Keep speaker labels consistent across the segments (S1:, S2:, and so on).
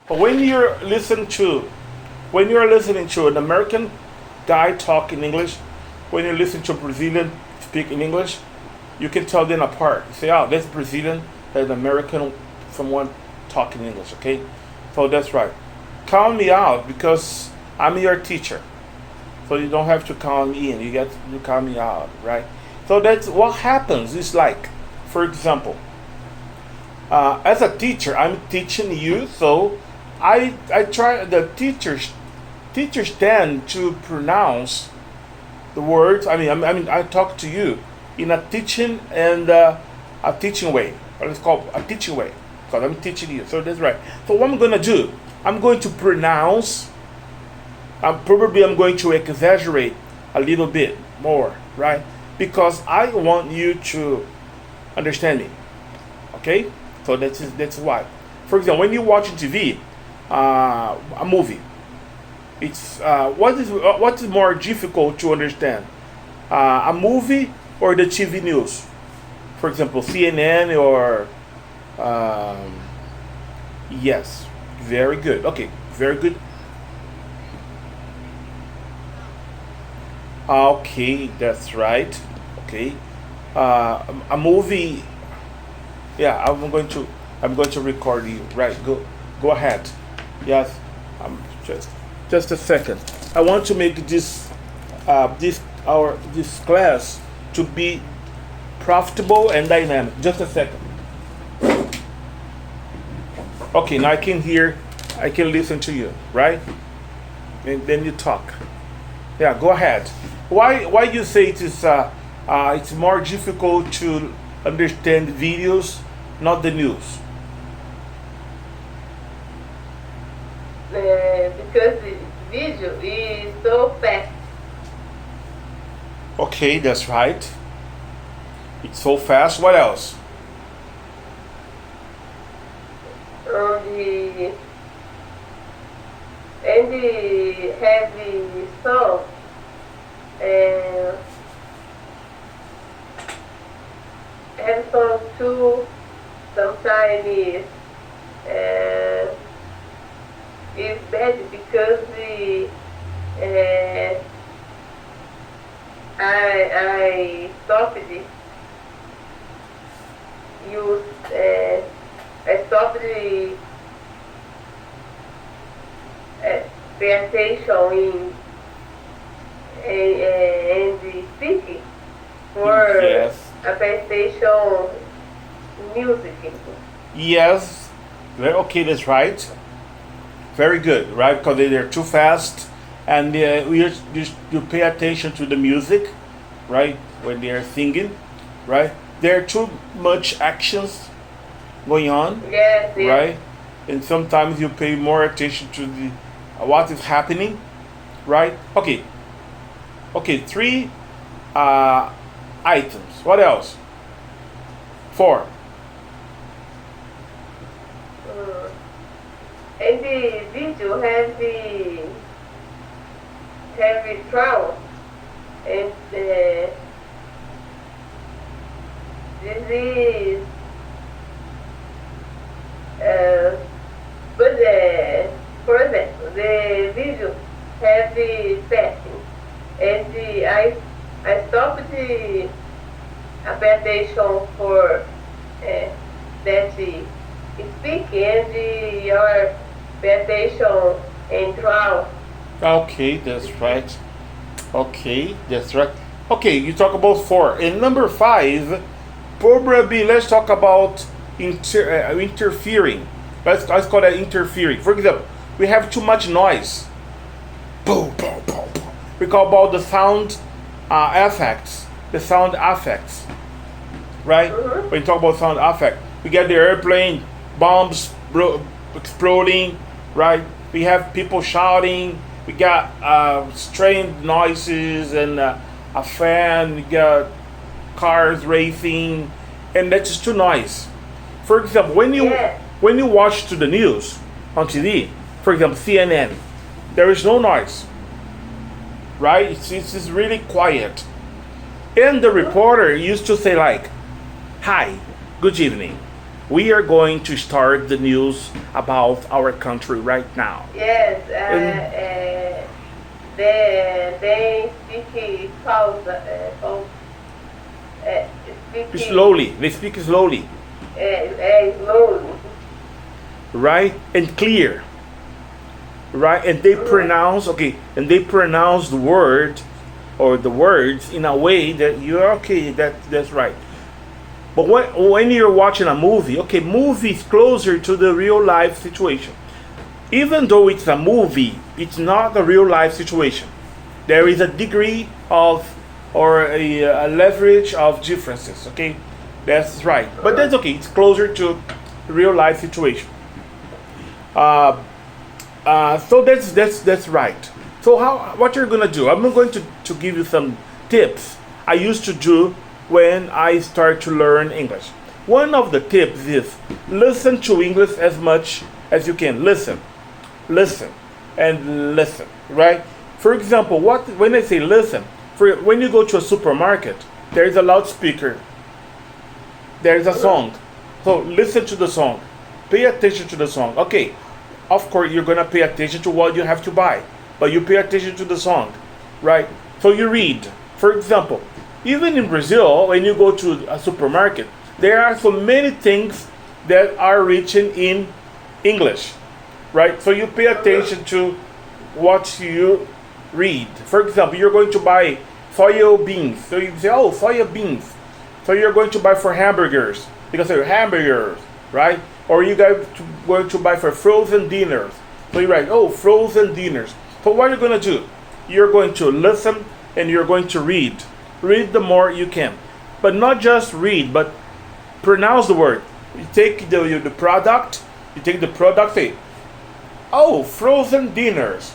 S1: But when you're listening to an American guy talk in English, when you listen to a Brazilian speak in English, you can tell them apart. You say, oh, that's Brazilian, that's American, someone talking English, okay? So that's right. Count me out because I'm your teacher. So you don't have to count me in. You count me out, right? So that's what happens. It's like, for example, as a teacher, I'm teaching you. So I try the teachers tend to pronounce the words. I talk to you in a teaching and a teaching way. What it's called a teaching way because I'm teaching you. So that's right. So what I'm gonna do? I'm going to pronounce. Probably I'm going to exaggerate a little bit more, right? Because I want you to understand me. Okay? So that's why. For example, when you're watching TV, a movie, it's what is more difficult to understand, a movie or the TV news? For example, CNN or yes, very good. Okay, very good. Okay, that's right. Okay, a movie. Yeah, I'm going to record you. Right, go ahead. Yes, just a second. I want to make this class to be profitable and dynamic. Just a second. Okay, now I can listen to you, right? And then you talk. Yeah, go ahead. Why you say it's more difficult to understand videos, not the news?
S2: Because the video is so fast.
S1: Okay, that's right. It's so fast. What else?
S2: The and the heavy song and heavy song too sometimes is bad because I stopped use I stopped pay attention in the speaking for
S1: Yes.
S2: a pay attention music.
S1: Yes. Okay, that's right. Very good, right? Because they're too fast, and you pay attention to the music, right? When they are singing, right? There are too much actions going on,
S2: Yes, yes.
S1: right? And sometimes you pay more attention to the what is happening, right? Okay, okay. Three items. What else? Four.
S2: Mm. And the video have the trouble and this is but for example the video have the passing and I stopped the application for that speak and your application and draw.
S1: Okay, that's right. Okay, that's right. Okay, you talk about four. And number five, probably let's talk about interfering. Let's call that interfering. For example, we have too much noise. Boom, boom, boom, boom. We call about the sound effects. The sound effects, right?
S2: Mm-hmm.
S1: When you talk about sound effect, we get the airplane, bombs exploding, right? We have people shouting. We got strange noises and a fan. We got cars racing, and that's just too noise. For example,
S2: Yeah.
S1: when you watch to the news on TV, for example CNN, there is no noise, right? It's just really quiet, and the reporter used to say like, "Hi, good evening," We are going to start the news about our country right now.
S2: Yes, they speak pause, speak
S1: Slowly, they speak slowly,
S2: slowly.
S1: right? And clear, right? And they pronounce, okay, and they pronounce the word or the words in a way that you're okay, that's right. But when you're watching a movie, okay, movie is closer to the real life situation. Even though it's a movie, it's not a real life situation. There is a degree of or a leverage of differences, okay? That's right. But that's okay, it's closer to real life situation. So that's right. So what you're gonna do? I'm going to give you some tips I used to do when I start to learn English. One of the tips is listen to English as much as you can. Listen, and listen. Right? For example, when I say listen, when you go to a supermarket, there is a loudspeaker. There is a song. So listen to the song. Pay attention to the song. Okay, of course you're gonna pay attention to what you have to buy, but you pay attention to the song, right? So you read. For example, even in Brazil, when you go to a supermarket, there are so many things that are written in English, right? So you pay attention to what you read. For example, you're going to buy soya beans. So you say, oh, soya beans. So you're going to buy for hamburgers because they're hamburgers, right? Or you guys going to buy for frozen dinners. So you write, oh, frozen dinners. So what you're going to do? You're going to listen and you're going to read. Read the more you can. But not just read, but pronounce the word. You take the product, say, oh, frozen dinners.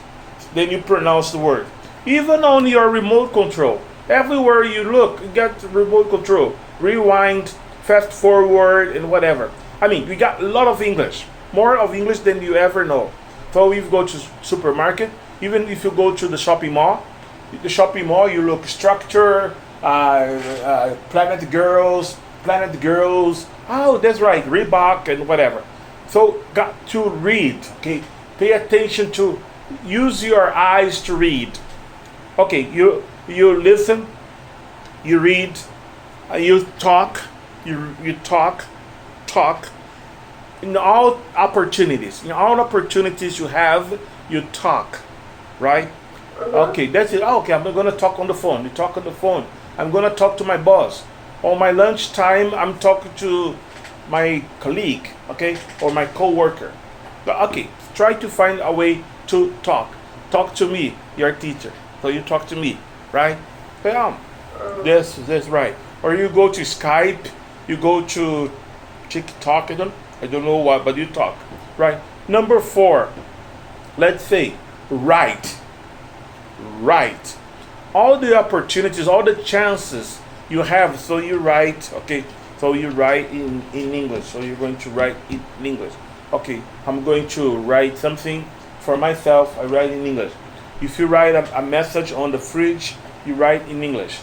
S1: Then you pronounce the word. Even on your remote control. Everywhere you look, you got remote control. Rewind, fast forward, and whatever. I mean, we got a lot of English. More of English than you ever know. So if you go to supermarket, even if you go to the shopping mall, you look structure, Planet Girls, oh, that's right, Reebok and whatever. So got to read, okay? Pay attention to, use your eyes to read. Okay, you listen, you read, you talk, you talk. In all opportunities you have, you talk, right? Okay, that's it. Okay, I'm going to talk on the phone. You talk on the phone. I'm going to talk to my boss. On my lunch time, I'm talking to my colleague, okay, or my coworker. But okay, try to find a way to talk. Talk to me, your teacher. So you talk to me, right? That's right. Or you go to Skype, you go to TikTok, I don't know what, but you talk, right? Number 4, let's say, write. All the opportunities, all the chances you have, so you write, okay? So you write in English, so you're going to write in English. Okay, I'm going to write something for myself, I write in English. If you write a message on the fridge, you write in English.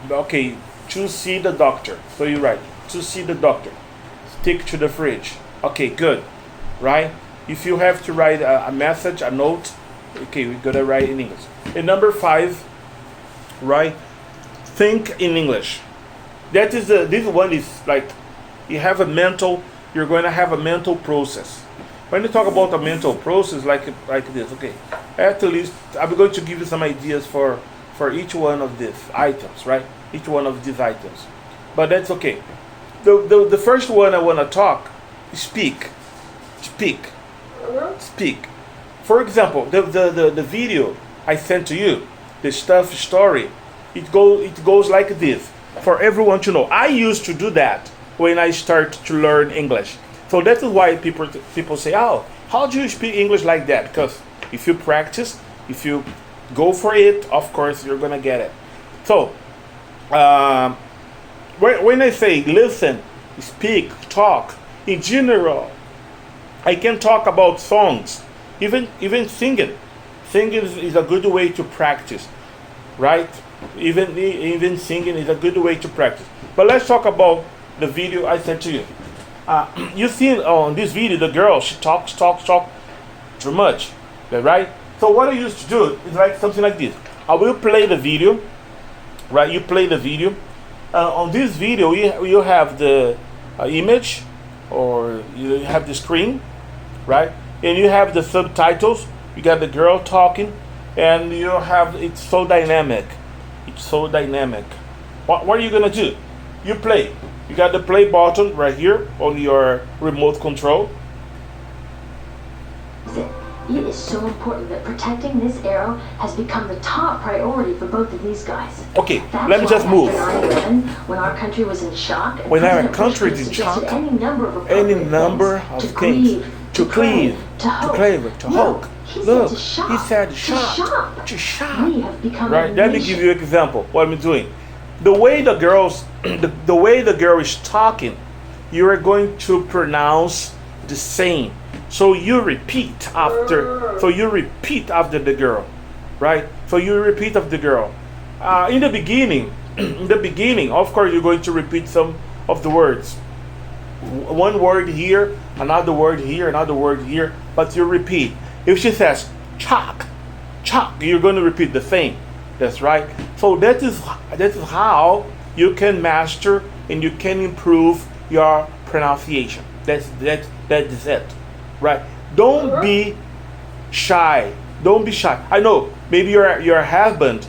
S1: Okay, to see the doctor, so you write, to see the doctor. Stick to the fridge. Okay, good, right? If you have to write a message, a note, okay, we gotta write in English. And number 5, right? Think in English. That is this one is like you're going to have a mental process. When you talk about a mental process like this, okay, at least I'm going to give you some ideas for each one of these items, right? Each one of these items, but that's okay. The first one I want to talk is speak. For example, the video I sent to you, the story, it goes like this for everyone to know. I used to do that when I start to learn English. So that is why people say, oh, how do you speak English like that? Because if you practice, if you go for it, of course you're gonna get it. So when I say listen, speak, talk, in general, I can talk about songs, even singing. Singing is a good way to practice, right? Even singing is a good way to practice. But let's talk about the video I sent to you. You see on this video, the girl, she talks too much, right? So what I used to do is like something like this. I will play the video, right? You play the video. On this video, you have the image, or you have the screen, right? And you have the subtitles. You got the girl talking, and you have, it's so dynamic. It's so dynamic. What are you gonna do? You play. You got the play button right here on your remote control.
S3: It is so important that protecting this arrow has become the top priority for both of these guys.
S1: Okay,
S3: That's
S1: let me just
S3: why
S1: move.
S3: after 9/11, when our country was in shock, and
S1: When our
S3: President
S1: country
S3: Bush
S1: is in
S3: suggested
S1: shock,
S3: any number of
S1: any
S3: appropriate
S1: number
S3: things
S1: of
S3: to
S1: things
S3: grieve,
S1: to cleave,
S3: to hope.
S1: to
S3: No,
S1: hope.
S3: he said
S1: Look,
S3: to shop.
S1: he said
S3: To
S1: shop,
S3: shop.
S1: to shop.
S3: We have become
S1: Right.
S3: a
S1: Let me
S3: nation.
S1: give you an example. What I'm doing. The way the girls, the way the girl is talking, you are going to pronounce the same. So you repeat after. So you repeat after the girl, right? So you repeat after the girl. In the beginning, of course, you're going to repeat some of the words. One word here, another word here, another word here, but you repeat. If she says chalk, you're going to repeat the same. That's right. So that is how you can master and you can improve your pronunciation. That is it. Right? Don't be shy. Don't be shy. I know maybe your husband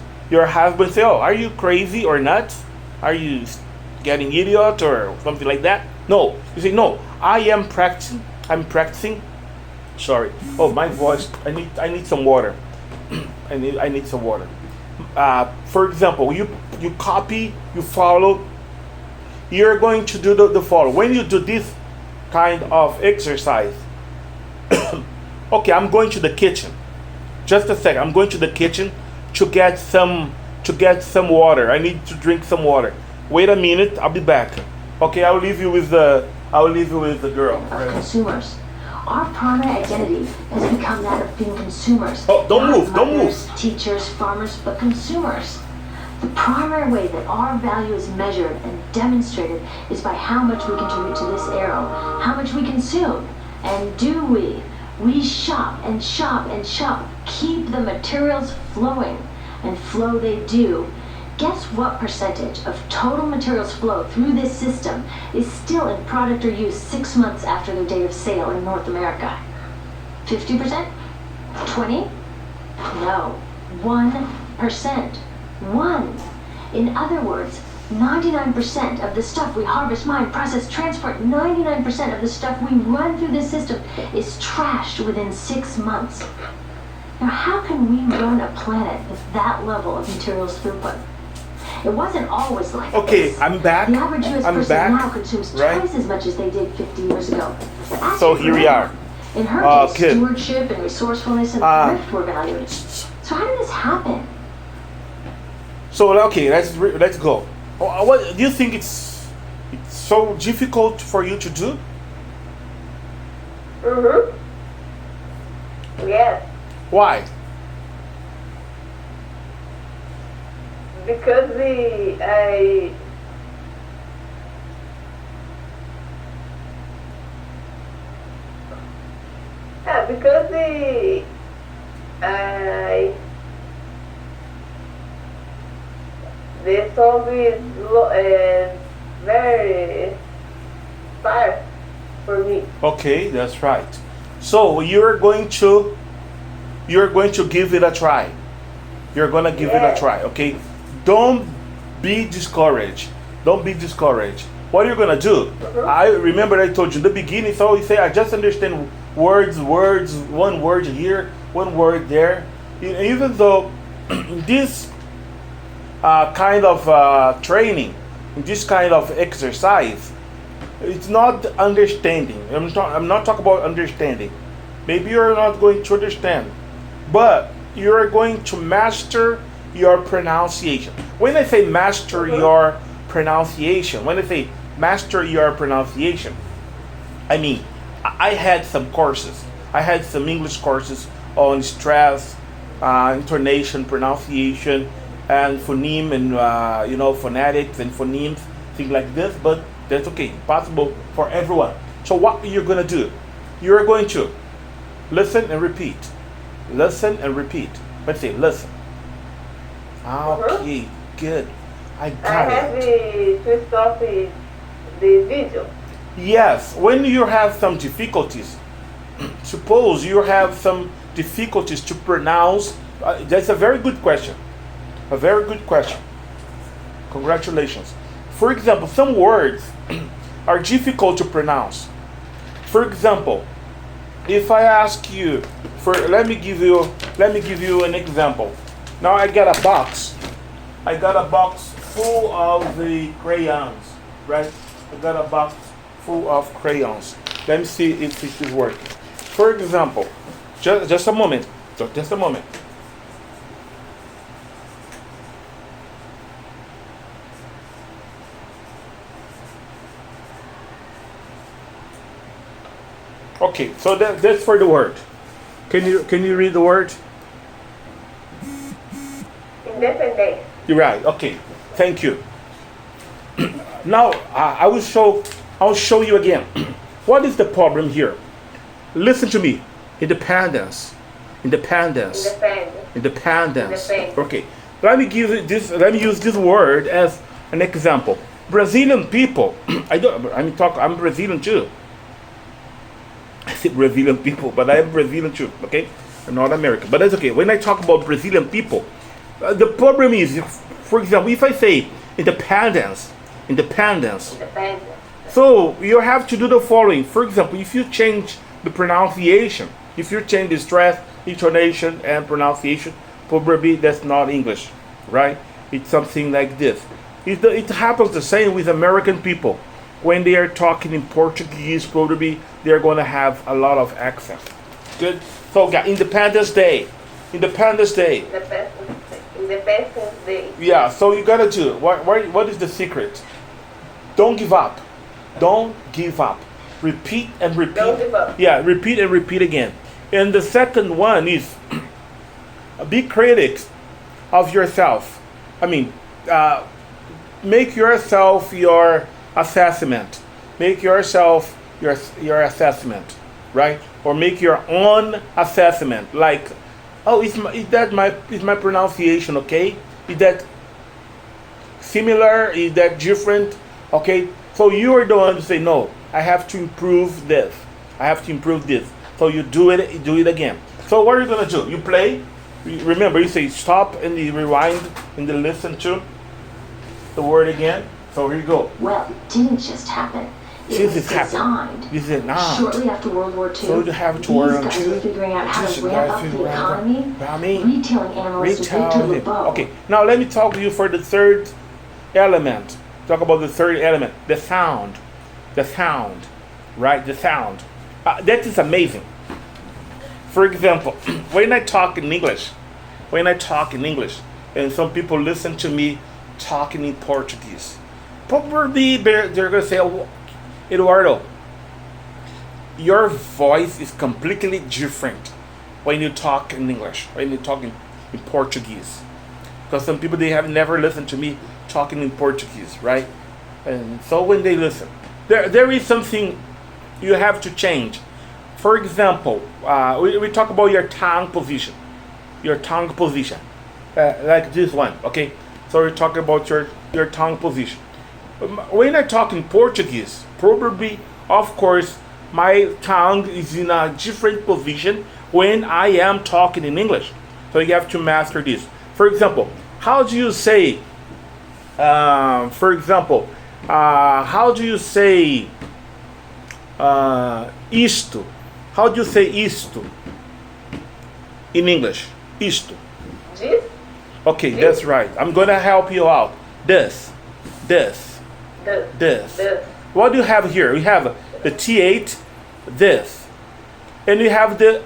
S1: say, "Oh, are you crazy or nuts? Are you getting idiot or something like that?" No. You say, "No, I am practicing. I'm practicing." Sorry. Oh, my voice. I need some water. I need some water. For example, you copy, you follow. You're going to do the follow. When you do this kind of exercise, okay, I'm going to the kitchen. Just a second. I'm going to the kitchen to get some water. I need to drink some water. Wait a minute. I'll be back. Okay, I'll leave you with the girl.
S3: Of consumers. Our primary identity has become that of being consumers.
S1: Oh, don't
S3: Not
S1: move, don't move.
S3: mothers, teachers, farmers, but consumers. The primary way that our value is measured and demonstrated is by how much we contribute to this arrow, how much we consume. And do we? We shop and shop and shop, keep the materials flowing, and flow they do. Guess what percentage of total materials flow through this system is still in product or use 6 months after their date of sale in North America? 50%? 20? No, 1%. 1. In other words, 99% of the stuff we harvest, mine, process, transport, 99% of the stuff we run through this system is trashed within 6 months. Now, how can we run a planet with that level of materials throughput? It wasn't always like
S1: Okay,
S3: this.
S1: I'm back.
S3: The average US
S1: I'm
S3: person
S1: back,
S3: now consumes
S1: right?
S3: twice as much as they did 50 years ago. Ask
S1: So
S3: your
S1: here we
S3: grandma.
S1: are.
S3: In her case,
S1: good.
S3: stewardship and resourcefulness and thrift were valued. So how did this happen?
S1: So okay, let's go. What do you think it's so difficult for you to do?
S2: Yes.
S1: Why?
S2: Because the song is very far for me.
S1: Okay, that's right. So you're going to give it a try. You're gonna give it a try, okay? Don't be discouraged. Don't be discouraged. What you're gonna do? I remember I told you in the beginning. So you say, I just understand words, one word here, one word there. Even though this kind of training, this kind of exercise, it's not understanding. I'm not talking about understanding. Maybe you're not going to understand, but you're going to master your pronunciation. When I say master your pronunciation, I mean, I had some courses. I had some English courses on stress, intonation, pronunciation, and phoneme, and phonetics and phonemes, things like this. But that's okay, possible for everyone. So what you're going to do? You're going to listen and repeat. Listen and repeat. Let's say listen. Okay, good. I
S2: I
S1: got
S2: have
S1: it.
S2: to stop the video.
S1: Yes, when you have some difficulties, suppose you have some difficulties to pronounce. That's a very good question. A very good question. Congratulations. For example, some words are difficult to pronounce. For example, if I ask you for, let me give you an example. Now I got a box. I got a box full of the crayons, right? I got a box full of crayons. Let me see if it is working. For example, just a moment. Just a moment. Okay, so that's for the word. Can you read the word?
S2: Independence.
S1: You're right. Okay, thank you. Now I'll show you again. What is the problem here? Listen to me. Independence. Independence. Independence. Okay. Let me use this word as an example. Brazilian people. I'm Brazilian too. I say Brazilian people, but I am Brazilian too. Okay, I'm not American, but that's okay. When I talk about Brazilian people, the problem is, for example, if I say independence. So you have to do the following. For example, if you change the pronunciation, if you change the stress, intonation, and pronunciation, probably that's not English, right? It's something like this. It happens the same with American people. When they are talking in Portuguese, probably they're going to have a lot of accent. Good. So, yeah, Independence Day.
S2: Independence Day.
S1: Yeah. So you gotta do. What is the secret? Don't give up. Don't give up. Repeat and repeat.
S2: Don't give up.
S1: Yeah. Repeat and repeat again. And the second one is be critics of yourself. I mean, make yourself your assessment. Make yourself your assessment, right? Or make your own assessment. Like, oh, is my pronunciation okay? Is that similar? Is that different? Okay. So you are the one to say no. I have to improve this. I have to improve this. So you do it again. So what are you gonna do? You play. Remember, you say stop and you rewind and then listen to the word again. So here you go.
S3: Well, it didn't just happen. It was designed.
S1: This is not.
S3: Shortly after World War II,
S1: So you have to
S3: these guys were figuring out how to ramp up the economy. Retailing analyst Victor Lebeau.
S1: Okay, now let me talk to you for the third element. Talk about the third element, the sound. The sound, right? The sound. That is amazing. For example, when I talk in English, and some people listen to me talking in Portuguese, probably they're going to say, oh, Eduardo, your voice is completely different when you talk in English, when you talk in Portuguese. Because some people, they have never listened to me talking in Portuguese, right? And so when they listen, there is something you have to change. For example, we talk about your tongue position. Like this one, okay? So we're talking about your tongue position. When I talk in Portuguese, probably, of course, my tongue is in a different position when I am talking in English. So you have to master this. For example, how do you say, how do you say isto? How do you say isto in English? Isto.
S2: This?
S1: Okay, that's right. I'm going to help you out. This. What do you have here? We have the T8, this. And you have the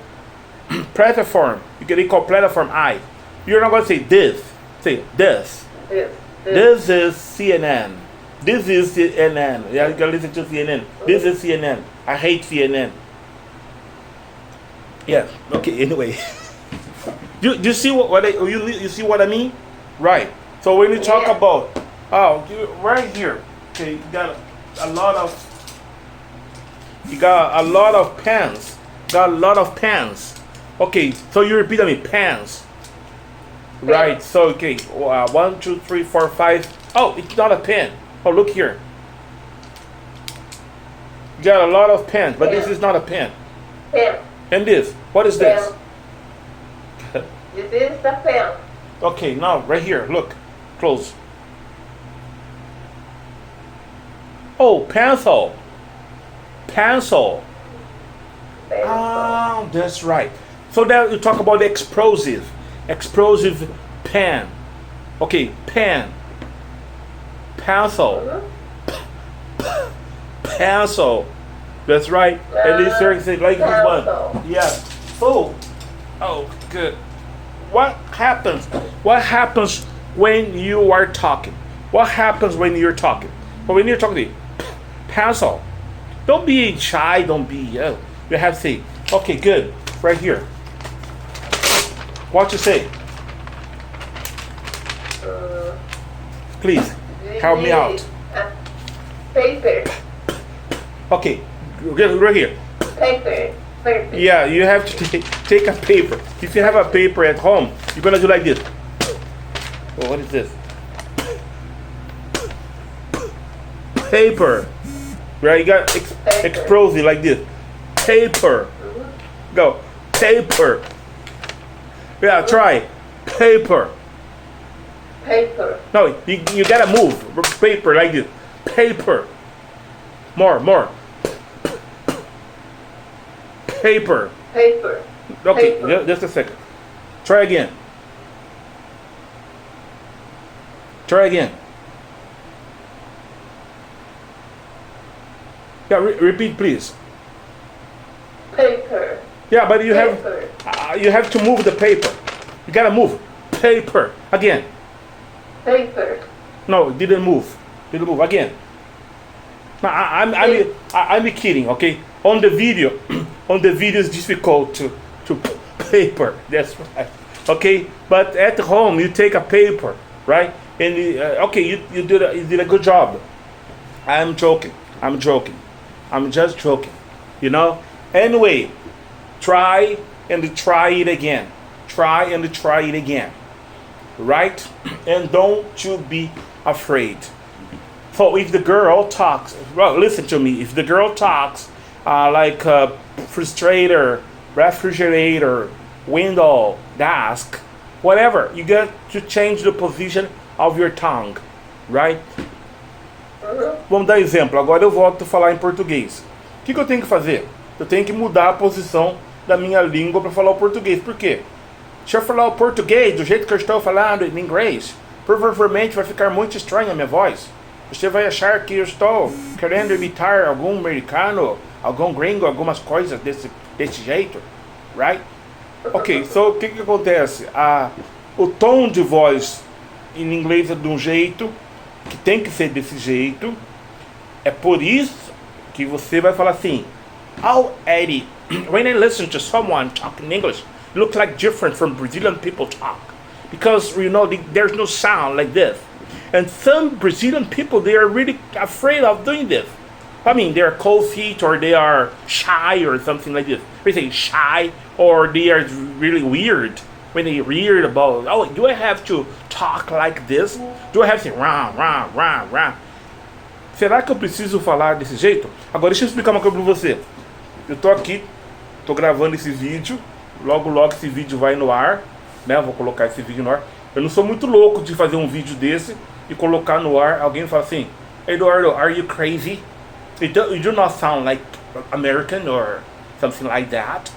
S1: platiform. They call platiform I. You're not going to say this. Say this. This is CNN. This is CNN. Yeah, you can listen to CNN. This is CNN. I hate CNN. Yeah. Okay. Anyway, you see you see what I mean? Right. So when you talk about right here, okay, you got a lot of You got a lot of pens. Got a lot of pens. Okay, so you repeat me, pens. Right, so okay, 1, 2, 3, 4, 5. Oh, it's not a pen. Oh, look here. You got a lot of pens, but this is not a pen.
S2: Pen.
S1: And this, what is this?
S2: This is the pen.
S1: Okay, now right here, look, close. Oh, pencil. Pencil. Ah, that's right. So that you talk about the explosive pen. Okay, pen. Pencil. Pencil. That's right. And this here like this one. Yeah. So, oh, good. What happens? What happens when you are talking? What happens when you're talking? But when you're talking, pencil. Don't be shy. Don't be. You have to say, okay, good. Right here. What you say? Please help me out.
S2: Paper.
S1: Okay, right here.
S2: Paper. Paper.
S1: Yeah, you have to take a paper. If you have a paper at home, you're gonna do like this. Oh, what is this? Paper. Right, you got explosive like this. Paper. Go. Paper. Yeah, try. Paper.
S2: Paper.
S1: No, you gotta move. Paper like this. Paper. More. Paper.
S2: Paper.
S1: Okay,
S2: Paper.
S1: just a second. Try again. Try again. Yeah, repeat please.
S2: Paper.
S1: Yeah, but you
S2: Paper.
S1: have to move the paper. You gotta move. Paper. Again.
S2: Paper.
S1: No, it didn't move. Didn't move. Again. No, I'm kidding, okay? On the video, it's difficult to paper. That's right. Okay, but at home you take a paper, right? And okay, you did a good job. I'm joking. I'm just joking. You know. Anyway, try and try it again. Try and try it again. Right? And don't you be afraid. So if the girl talks, well, listen to me. If the girl talks like refrigerator, window, desk, whatever, you got to change the position of your tongue, right? Vamos dar exemplo. Agora eu volto a falar em português. O que eu tenho que fazer? Eu tenho que mudar a posição da minha língua para falar o português. Por quê? Se eu falar o português do jeito que eu estou falando em inglês, provavelmente vai ficar muito estranha a minha voz. Você vai achar que eu estou querendo imitar algum americano, algum gringo, algumas coisas desse jeito, right? Ok, so o que acontece? O tom de voz em inglês é de um jeito, que tem que ser desse jeito. É por isso que você vai falar assim: "Oh, Eddie, when I listen to someone talking English, it looks like different from Brazilian people talk. Because, you know, there's no sound like this. And some Brazilian people, they are really afraid of doing this. I mean, they're cold feet or they are shy or something like this. We say shy or they are really weird. When they weird about, oh, do I have to talk like this? Do I have to say, rah, rah, rah, rah? Será que eu preciso falar desse jeito? Agora deixa eu explicar uma coisa pra você. Eu tô aqui, tô gravando esse vídeo. Logo esse vídeo vai no ar, né? Eu vou colocar esse vídeo no ar. Eu não sou muito louco de fazer um vídeo desse e colocar no ar. Alguém fala assim: Eduardo, are you crazy? You do not sound like American or something like that.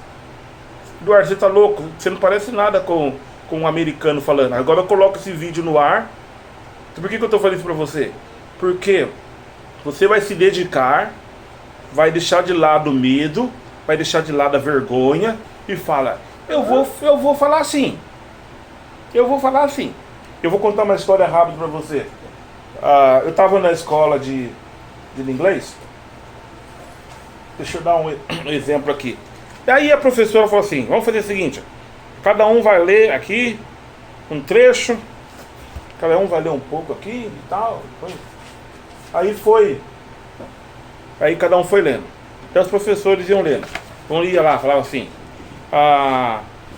S1: Eduardo, você tá louco? Você não parece nada com um americano falando. Agora eu coloco esse vídeo no ar. Por que eu tô falando isso pra você? Porque você vai se dedicar, vai deixar de lado o medo, vai deixar de lado a vergonha e fala: eu vou falar assim. Eu vou falar assim. Eu vou contar uma história rápida pra você. Eu tava na escola de inglês. Deixa eu dar um exemplo aqui. E aí a professora falou assim: vamos fazer o seguinte, cada um vai ler aqui um trecho, cada um vai ler um pouco aqui e tal. Aí cada um foi lendo. Daí os professores iam lendo. Então ia lá, falava assim,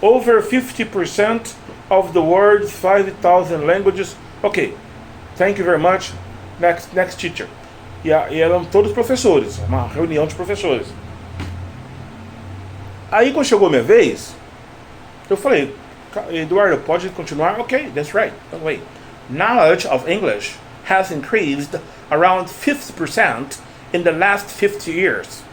S1: over 50% of the world's 5,000 languages. Ok, thank you very much. Next teacher. E eram todos professores, uma reunião de professores. Aí quando chegou a minha vez, eu falei, Eduardo, pode continuar? Ok, that's right. Don't wait. Knowledge of English has increased around 50% in the last 50 years.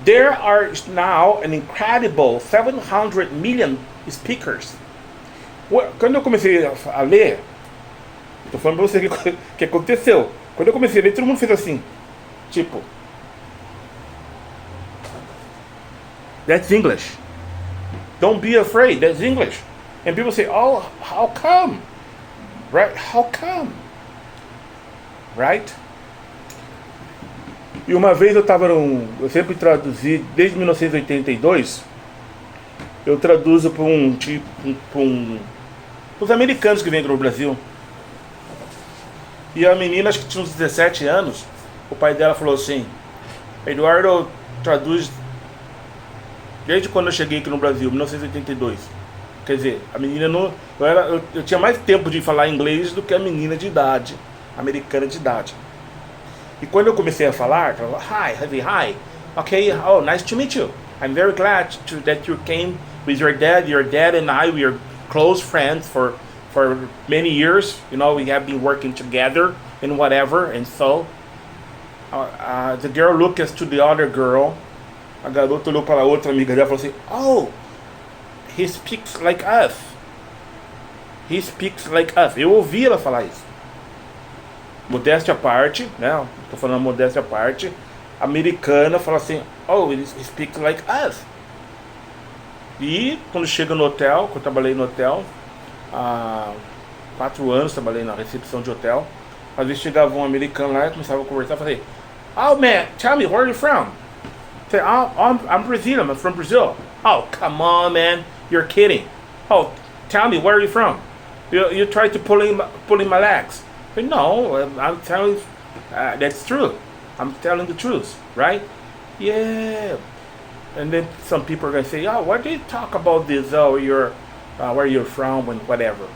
S1: There are now an incredible 700 million speakers. Quando eu comecei a ler, tô falando pra você o que aconteceu. Quando eu comecei a ler, todo mundo fez assim, tipo, that's English. Don't be afraid, that's English. And people say, oh, how come? Right? How come? Right? E uma vez eu sempre traduzi, desde 1982, eu traduzo para os americanos que vêm aqui no Brasil. E a menina, acho que tinha uns 17 anos, o pai dela falou assim, Eduardo traduz desde quando eu cheguei aqui no Brasil, 1982. Quer dizer, a menina não... Eu tinha mais tempo de falar inglês do que a menina de idade, americana de idade. E quando eu comecei a falar, ela falou, hi, okay, oh, nice to meet you. I'm very glad that you came with your dad. Your dad and I, we are close friends for many years. You know, we have been working together and whatever. And so, the girl looked to the other girl. A garota olhou para a outra amiga dela e falou assim, oh, he speaks like us. He speaks like us. Eu ouvi ela falar isso. Modéstia à parte, né? Tô falando modéstia à parte. Americana fala assim, oh, he speaks like us. E quando chega no hotel, quando eu trabalhei no hotel, há 4 anos trabalhei na recepção de hotel. Às vezes chegava um americano lá e começava a conversar e falei, oh man, tell me, where are you from? Say, oh, I'm Brazilian, I'm from Brazil. Oh, come on man, you're kidding. Oh, tell me, where are you from? You try to pull in my legs. But no, I'm telling, that's true. I'm telling the truth, right? Yeah. And then some people are going to say, oh, why do you talk about this? Oh, where you're from and whatever.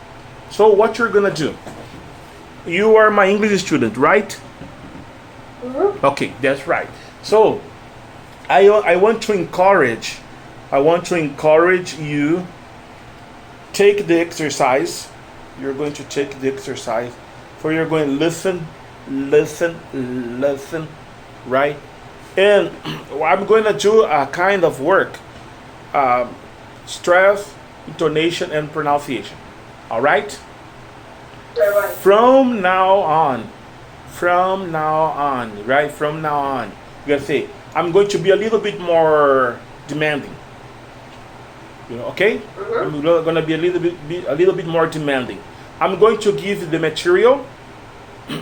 S1: So what you're going to do, you are my English student, right?
S2: Mm-hmm.
S1: Okay, that's right. So I want to encourage you, take the exercise. You're going to take the exercise. So you're going to listen, right? And I'm going to do a kind of work, stress, intonation, and pronunciation. All right?
S2: Right.
S1: From now on, right? From now on, you're going to say, I'm going to be a little bit more demanding. You know, okay?
S2: Mm-hmm.
S1: I'm going to be a little bit more demanding. I'm going to give you the material.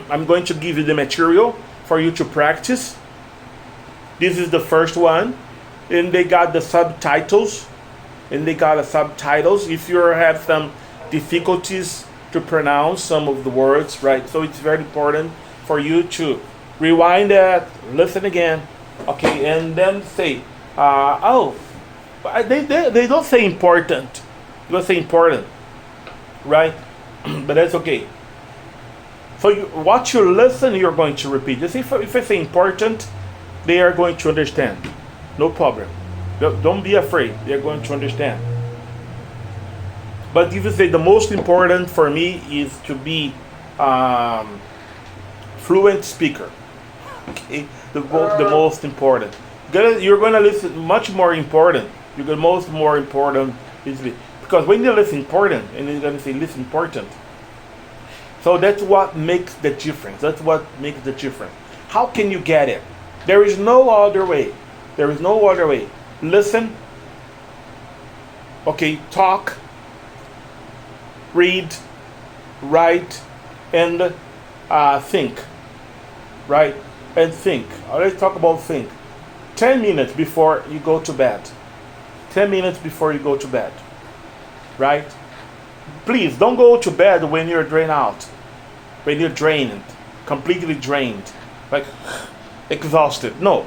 S1: I'm going to give you the material for you to practice. This is the first one. And they got the subtitles. If you have some difficulties to pronounce some of the words, right? So it's very important for you to rewind that, listen again, okay, and then say, they don't say important. They don't say important, right? But that's okay. So what you listen, you're going to repeat. Just if I say important, they are going to understand. No problem. Don't be afraid. They're going to understand. But if you say the most important for me is to be fluent speaker. Okay, the most important. You're going to listen much more important. The most more important is because when you listen important and you're going to say listen important. So that's what makes the difference. How can you get it? There is no other way. Listen. Okay, talk, read, write, and think. Right? And think. Let's talk about think. 10 minutes before you go to bed. 10 minutes before you go to bed. Right? Please don't go to bed when you're drained out. When you're drained. Completely drained. Like exhausted. No.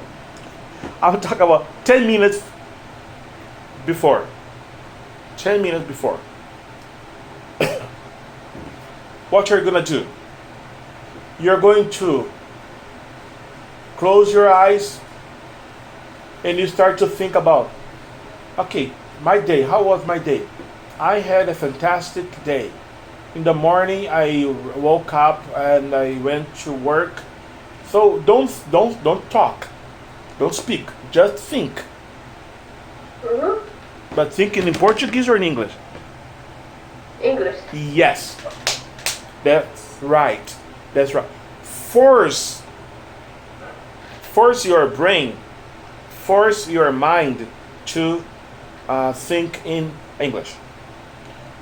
S1: I'm talking about 10 minutes before. 10 minutes before. What you're gonna do? You're going to close your eyes and you start to think about, okay, my day, how was my day? I had a fantastic day. In the morning I woke up and I went to work. So don't talk. Don't speak. Just think. But thinking in Portuguese or in English?
S2: English.
S1: Yes. That's right. That's right. Force your brain, force your mind to think in English.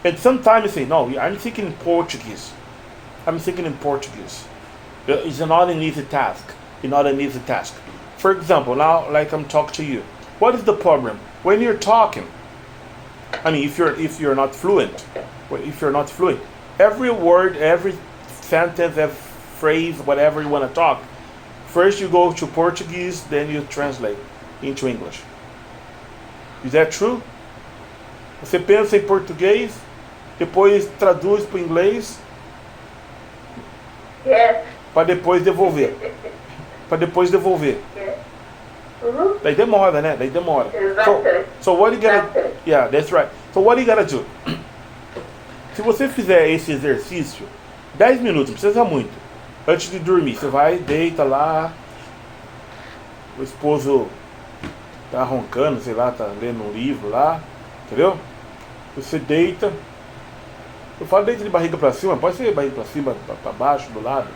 S1: And sometimes you say, no, I'm thinking in Portuguese. I'm thinking in Portuguese. It's not an easy task. It's not an easy task. For example, now like I'm talking to you. What is the problem? When you're talking, I mean, if you're not fluent, every word, every sentence, every phrase, whatever you want to talk, first you go to Portuguese, then you translate into English. Is that true? Você pensa em português, depois traduz para o inglês,
S2: Yes.
S1: para depois devolver.
S2: Yes.
S1: Daí demora, né?
S2: Exactly.
S1: So what you gotta,
S2: Exactly.
S1: yeah, that's right. So what you gotta do? Se você fizer esse exercício, 10 minutos, não precisa muito. Antes de dormir, você vai, deita lá, o esposo tá roncando, sei lá, tá lendo um livro lá, entendeu? Você deita, eu falo deita de barriga pra cima, pode ser barriga pra cima, pra baixo, do lado.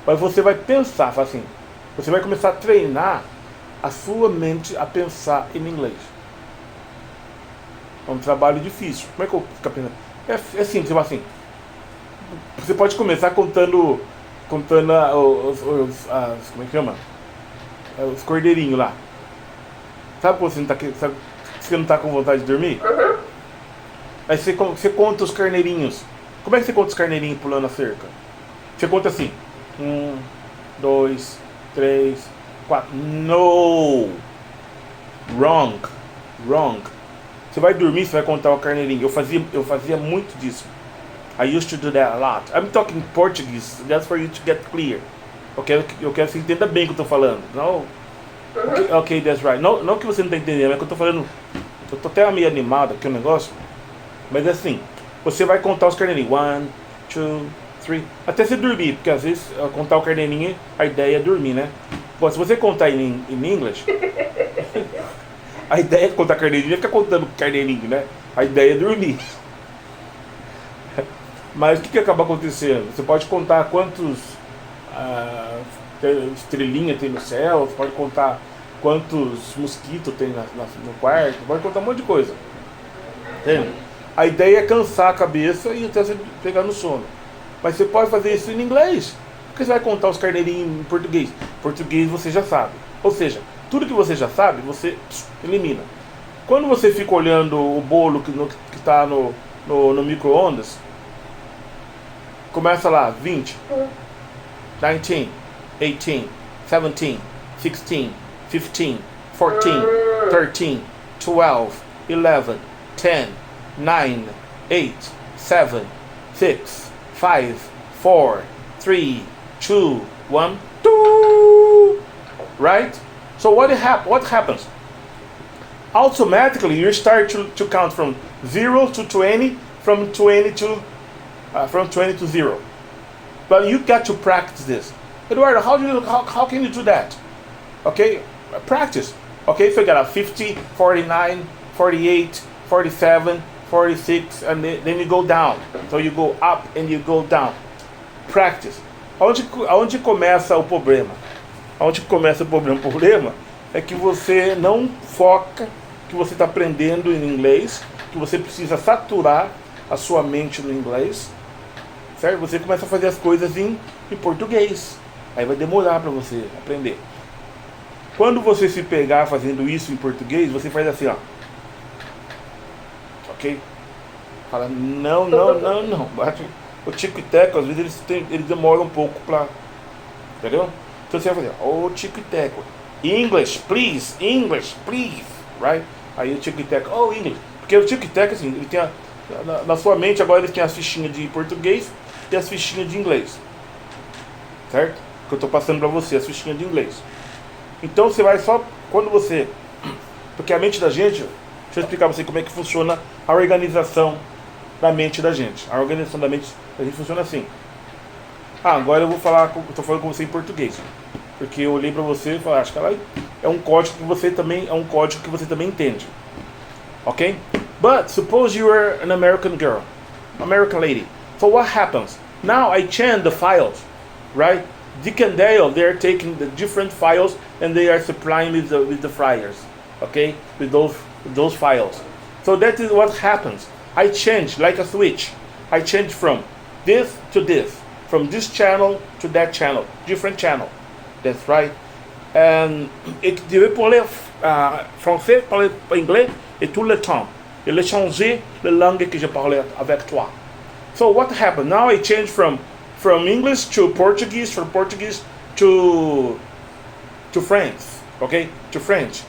S1: Mas você vai pensar, fala assim, você vai começar a treinar a sua mente a pensar em inglês. É um trabalho difícil. Como é que eu fico pensando? É simples, tipo assim. Você pode começar contando como é que chama? Os cordeirinhos lá. Sabe quando você não tá com vontade de dormir? Aí você conta os carneirinhos. Como é que você conta os carneirinhos pulando a cerca? Você conta assim: 1, 2, 3, 4. No! Wrong. Você vai dormir, você vai contar o carneirinho. Eu fazia muito disso. I used to do that a lot. I'm talking Portuguese, just for you to get clear. Eu quero que você entenda bem o que eu tô falando. Não. Okay, that's right. Não que você não tá entendendo, é que eu tô falando. Eu tô até meio animado aqui o negócio. Mas é assim, você vai contar os carneirinhos. 1, 2, 3. Até você dormir, porque às vezes contar o carneirinho, a ideia é dormir, né? Bom, se você contar em inglês, a ideia é contar carneirinho, não é ficar contando carneirinho, né? A ideia é dormir. Mas o que acaba acontecendo? Você pode contar quantos estrelinhas tem no céu, você pode contar quantos mosquitos tem no quarto, pode contar um monte de coisa. Entende? A ideia é cansar a cabeça e até você pegar no sono. Mas você pode fazer isso em inglês. Porque você vai contar os carneirinhos em português. Português você já sabe. Ou seja, tudo que você já sabe, você elimina. Quando você fica olhando o bolo que está no micro-ondas, começa lá, 20, 19, 18, 17, 16, 15, 14, 13, 12, 11, 10, 9, 8, 7, 6, 5, 4, 3, 2, 1, 2. Right? So what happens? Automatically you start to count from 0 to 20, from 20 to 0. But you got to practice this. Eduardo, how can you do that? Okay, practice. Okay, so you got a 50, 49, 48, 47, 46, and then you go down. So you go up and you go down. Practice. Aonde começa o problema? Aonde começa o problema? O problema é que você não foca que você está aprendendo em inglês, que você precisa saturar a sua mente no inglês, certo? Você começa a fazer as coisas em português. Aí vai demorar para você aprender. Quando você se pegar fazendo isso em português, você faz assim, ó. Ok? Fala, não. Bate. O tico e teco, às vezes eles demoram um pouco pra... Entendeu? Então você vai fazer, o tico e teco. English, please, right? Aí o tic-tac, oh, English. Porque o tic-tac, assim, ele tem na sua mente agora ele tem as fichinhas de português e as fichinhas de inglês. Certo? Que eu tô passando pra você, as fichinhas de inglês. Então você vai só, quando você... Porque a mente da gente, deixa eu explicar pra você como é que funciona a organização da mente da gente. A organização da mente da gente funciona assim. Agora eu vou falar, eu tô falando com você em português. Porque eu olhei pra você e falei, acho que ela é um código que você também entende. Ok? But suppose you are an American girl, American lady. So what happens? Now I change the files, right? Dick and Dale, they are taking the different files and they are supplying with the fryers, okay? With those files. So that is what happens. I change like a switch. I change from this to this, from this channel to that channel, different channel. That's right. And je vais parler français, parler anglais et tout le temps. Et le changer la langue que je parlais avec toi. So what happened? Now I change from English to Portuguese, from Portuguese to French, okay? To French.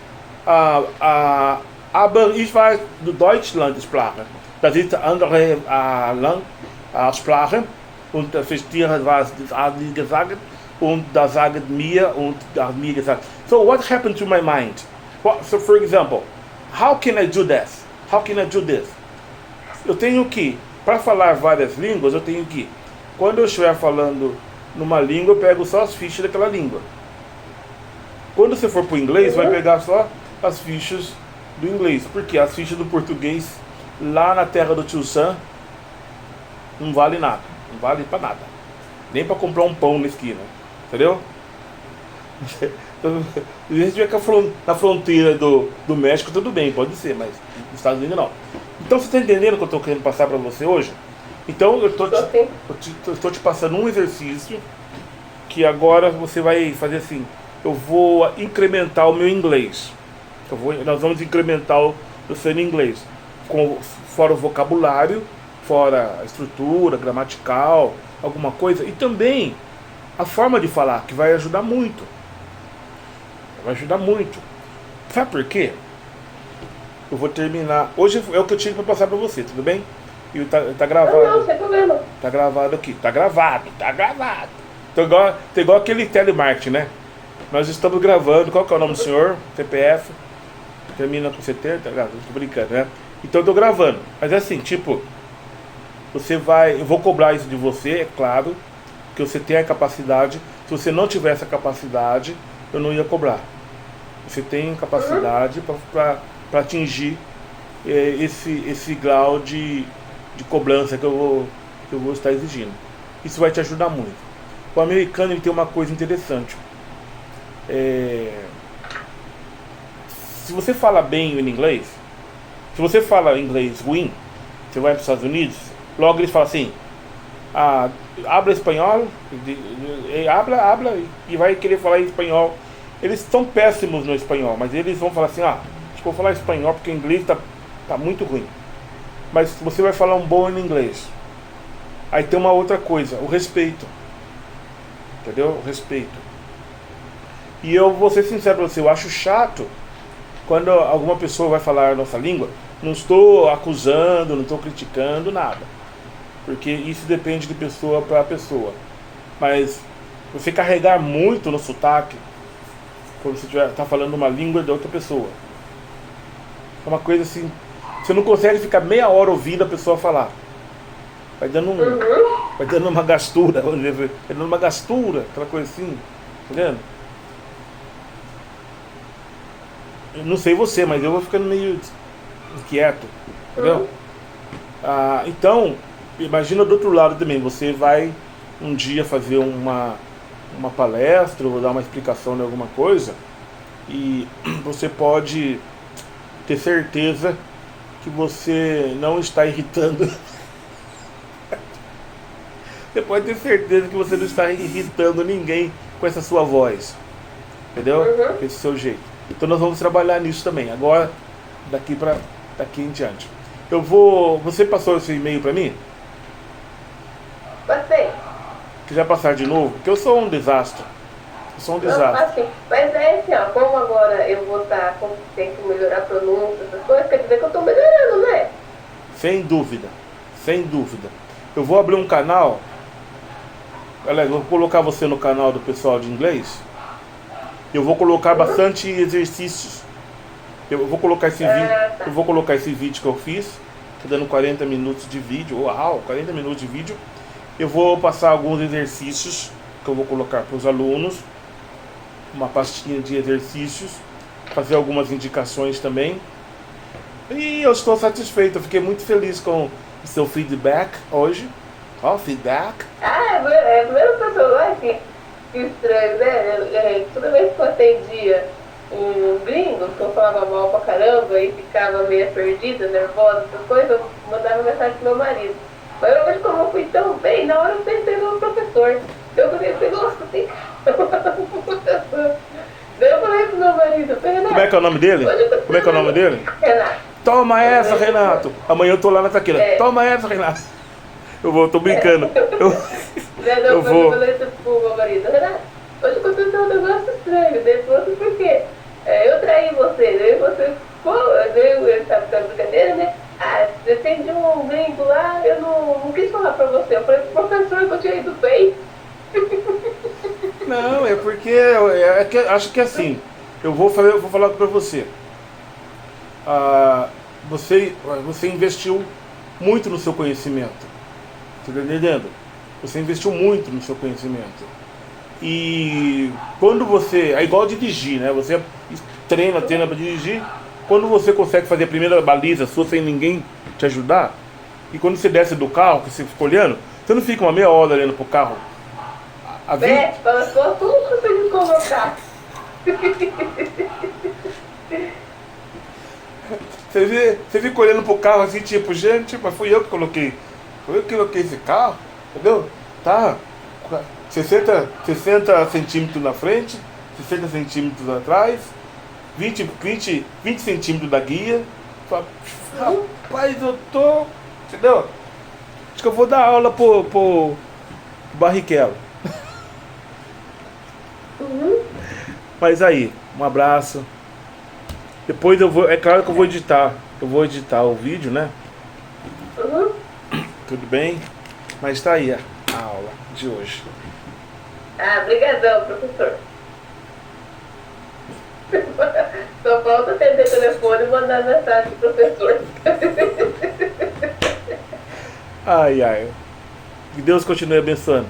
S1: Aber ich weiß Deutschland sprache. Das ist andere Sprache und verstehe was die gesagt und da sagt mir und da mir gesagt. So what happened to my mind? So for example, how can I do this? How can I do this? Eu tenho que, para falar várias línguas, eu tenho que, quando eu estiver falando numa língua, eu pego só as fichas daquela língua. Quando você for para o inglês, vai pegar só as fichas do inglês, porque as fichas do português, lá na terra do tio Sam, não vale nada, não vale para nada, nem para comprar um pão na esquina, entendeu? Se a gente estiver na fronteira do México, tudo bem, pode ser, mas nos Estados Unidos não. Então você está entendendo o que eu estou querendo passar para você hoje? Então eu estou te passando um exercício que agora você vai fazer assim. Eu vou incrementar o meu inglês. Nós vamos incrementar o seu inglês. Fora o vocabulário, fora a estrutura gramatical, alguma coisa. E também a forma de falar, que vai ajudar muito. Vai ajudar muito. Sabe por quê? Eu vou terminar. Hoje é o que eu tinha para passar para você, tudo bem? E tá gravado.
S2: Não, sem problema.
S1: Tá gravado aqui. Tá gravado. Tá igual aquele telemarketing, né? Nós estamos gravando. Qual que é o nome do senhor? CPF. Termina com 70. Tô brincando, né? Então eu tô gravando. Mas é assim, tipo, eu vou cobrar isso de você, é claro, que você tem a capacidade. Se você não tiver essa capacidade, eu não ia cobrar. Você tem capacidade para atingir esse grau de cobrança que eu vou estar exigindo. Isso vai te ajudar muito. O americano ele tem uma coisa interessante. Se você fala bem em inglês, se você fala inglês ruim, você vai para os Estados Unidos, logo eles falam assim, habla espanhol, habla, e vai querer falar em espanhol. Eles são péssimos no espanhol, mas eles vão falar assim, acho que vou falar espanhol porque o inglês tá muito ruim. Mas você vai falar um bom em inglês. Aí tem uma outra coisa, o respeito. Entendeu? O respeito. E eu vou ser sincero pra você, eu acho chato quando alguma pessoa vai falar a nossa língua. Não estou acusando, não estou criticando, nada. Porque isso depende de pessoa para pessoa. Mas você carregar muito no sotaque, quando você está falando uma língua de outra pessoa, é uma coisa assim, você não consegue ficar meia hora ouvindo a pessoa falar. Vai dando uma gastura, vamos dizer, vai dando uma gastura, aquela coisa assim, entendendo? Eu não sei você, mas eu vou ficando meio inquieto, entendeu? Então, imagina do outro lado também, você vai um dia fazer uma palestra ou dar uma explicação de alguma coisa e você pode ter certeza que você não está irritando. Você pode ter certeza que você não está irritando ninguém com essa sua voz, entendeu? Com esse seu jeito. Então nós vamos trabalhar nisso também. Agora, daqui em diante. Você passou esse e-mail para mim?
S2: Passei.
S1: Quiser passar de novo? Porque eu sou um desastre. Eu sou um
S2: Não,
S1: desastre.
S2: assim, mas é assim, ó, como agora eu vou estar, como tem que melhorar a pronúncia, essas coisas, quer dizer que eu tô melhorando, né?
S1: Sem dúvida. Sem dúvida. Eu vou abrir um canal. Aliás, eu vou colocar você no canal do pessoal de inglês. Eu vou colocar bastante exercícios. Eu vou colocar esse vídeo.
S2: Tá.
S1: Eu vou colocar esse vídeo que eu fiz. Tô dando 40 minutos de vídeo. Uau, 40 minutos de vídeo. Eu vou passar alguns exercícios que eu vou colocar para os alunos. Uma pastinha de exercícios. Fazer algumas indicações também. E eu estou satisfeito. Eu fiquei muito feliz com o seu feedback hoje. Ó, feedback.
S2: É a primeira pessoa que estranho, né? Toda vez que eu atendia um gringo, que eu falava mal pra caramba e ficava meio perdida, nervosa, essas coisas, eu mandava mensagem pro meu marido. Mas hoje, como eu fui tão bem, na hora eu pensei no professor. Eu falei assim, nossa, tem professor. Daí eu falei pro meu marido, Renato.
S1: Como é que é o nome dele? Como é que é o nome dele?
S2: Renato.
S1: Toma essa, Renato. Amanhã eu tô lá na taqueira. Toma essa, Renato. Tô brincando. Eu vou.
S2: Eu falei pro meu marido, Renato, hoje aconteceu um negócio estranho. Daí ele falou assim, por quê? Eu traí você. Daí você ficou, ele sabe da brincadeira, né? Você tem de um gringo lá, eu não quis falar pra você. Eu falei pro professor que eu tinha ido bem.
S1: Não, é porque acho que é assim. Eu vou falar pra você. Você investiu muito no seu conhecimento. Você tá entendendo? Você investiu muito no seu conhecimento. E quando você. É igual dirigir, né? Você treina pra dirigir. Quando você consegue fazer a primeira baliza sua sem ninguém te ajudar, e quando você desce do carro, que você fica olhando, você não fica uma meia hora olhando pro carro.
S2: Fala só tudo que você me colocar.
S1: Você fica olhando pro carro assim, tipo, gente, mas fui eu que coloquei. Foi eu que coloquei esse carro, entendeu? Tá 60 centímetros na frente, 60 centímetros atrás, 20 centímetros da guia. Rapaz, eu tô. Entendeu? Acho que eu vou dar aula pro Barrichello. Mas aí, um abraço. Depois eu vou. É claro que eu vou editar. Eu vou editar o vídeo, né? Tudo bem? Mas tá aí a aula de hoje.
S2: Brigadão, professor. Só falta atender o telefone e mandar mensagem pro professor.
S1: Ai, ai. Que Deus continue abençoando.